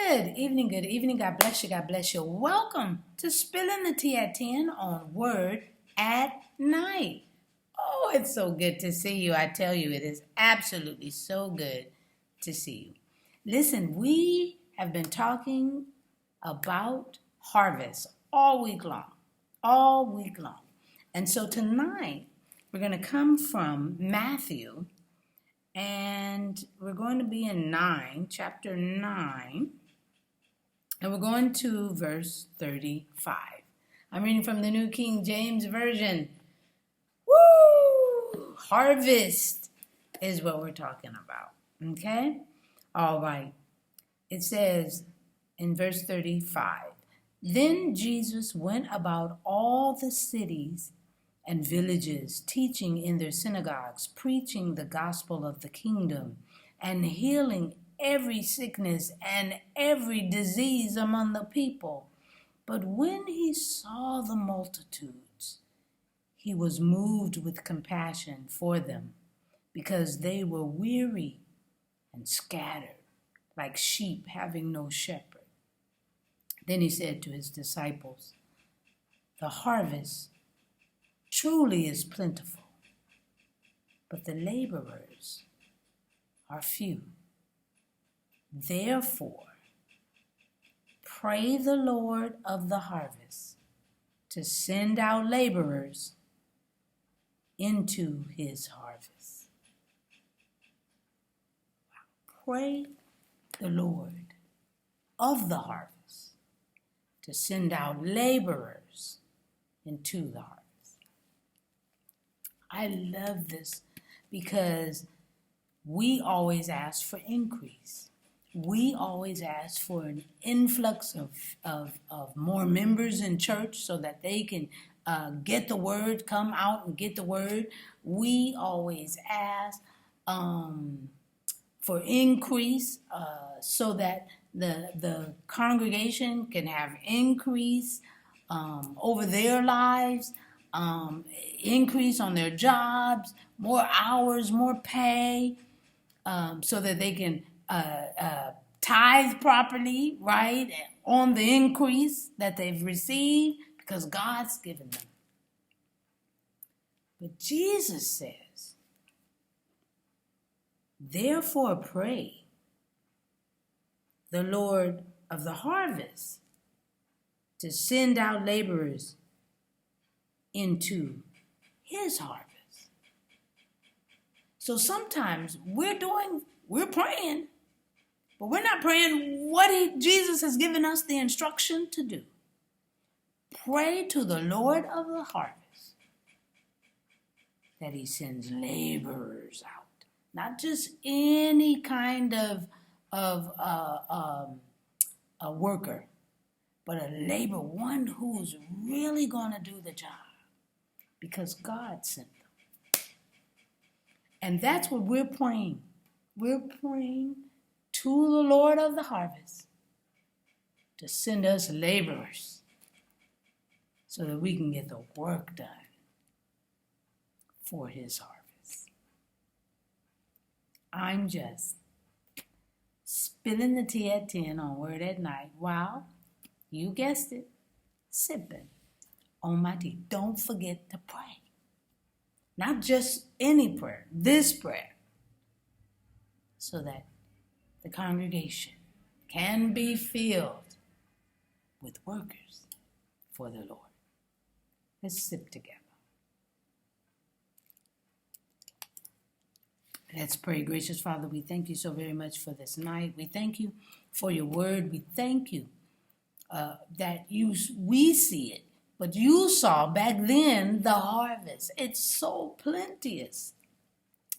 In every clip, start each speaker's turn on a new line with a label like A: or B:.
A: Good evening, good evening. God bless you, God bless you. Welcome to Spilling the Tea at 10 on Word at Night. Oh, it's so good to see you. I tell you, it is absolutely so good to see you. Listen, we have been talking about harvest all week long. And so tonight, we're going to come from Matthew, and we're going to be in chapter 9, and we're going to verse 35. I'm reading from the New King James Version. Woo! Harvest is what we're talking about, okay? All right. It says in verse 35, Then Jesus went about all the cities and villages, teaching in their synagogues, preaching the gospel of the kingdom, and healing every sickness and every disease among the people. But when he saw the multitudes, he was moved with compassion for them, because they were weary and scattered, like sheep having no shepherd. Then he said to his disciples, The harvest truly is plentiful, but the laborers are few. Therefore, pray the Lord of the harvest to send out laborers into his harvest. Pray the Lord of the harvest to send out laborers into the harvest. I love this because we always ask for increase. We always ask for an influx of more members in church so that they can get the word, come out and get the word. We always ask for increase so that the congregation can have increase over their lives, increase on their jobs, more hours, more pay, so that they can tithe properly, right, on the increase that they've received, because God's given them. But Jesus says, therefore pray the Lord of the harvest to send out laborers into his harvest. So sometimes we're praying, but we're not praying what Jesus has given us the instruction to do. Pray to the Lord of the harvest that he sends laborers out. Not just any kind of a worker, but a laborer, one who's really going to do the job, because God sent them. And that's what we're praying. We're praying to the Lord of the harvest to send us laborers so that we can get the work done for his harvest. I'm just spilling the tea at 10 on Word at Night while, you guessed it, sipping on my tea. Don't forget to pray. Not just any prayer, this prayer, so that the congregation can be filled with workers for the Lord. Let's sip together. Let's pray. Gracious Father, we thank you so very much for this night. We thank you for your word. We thank you that we see it, but you saw back then the harvest. It's so plenteous.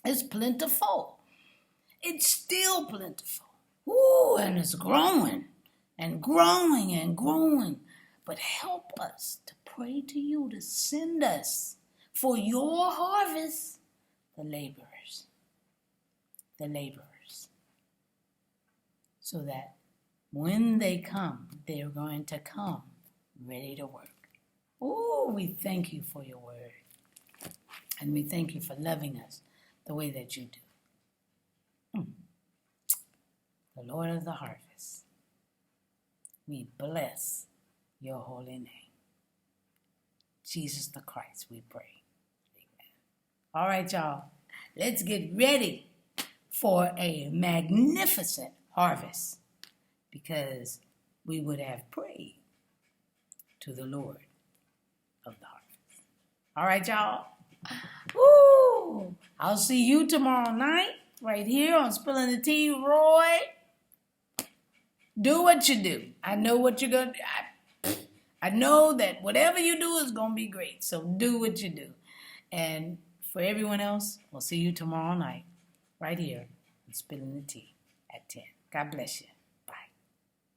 A: It's plentiful. It's still plentiful. Ooh, and it's growing and growing and growing. But help us to pray to you to send us for your harvest, the laborers, so that when they come, they're going to come ready to work. Oh, we thank you for your word. And we thank you for loving us the way that you do. The Lord of the harvest We bless your holy name. Jesus the Christ, we pray. Amen. All right, y'all. Let's get ready for a magnificent harvest, because we would have prayed to the Lord of the harvest. All right, y'all. Woo! I'll see you tomorrow night right here on Spilling the Tea. Roy, do what you do. I know what you're going to do. I know that whatever you do is going to be great. So do what you do. And for everyone else, we'll see you tomorrow night right here on Spilling the Tea at 10. God bless you.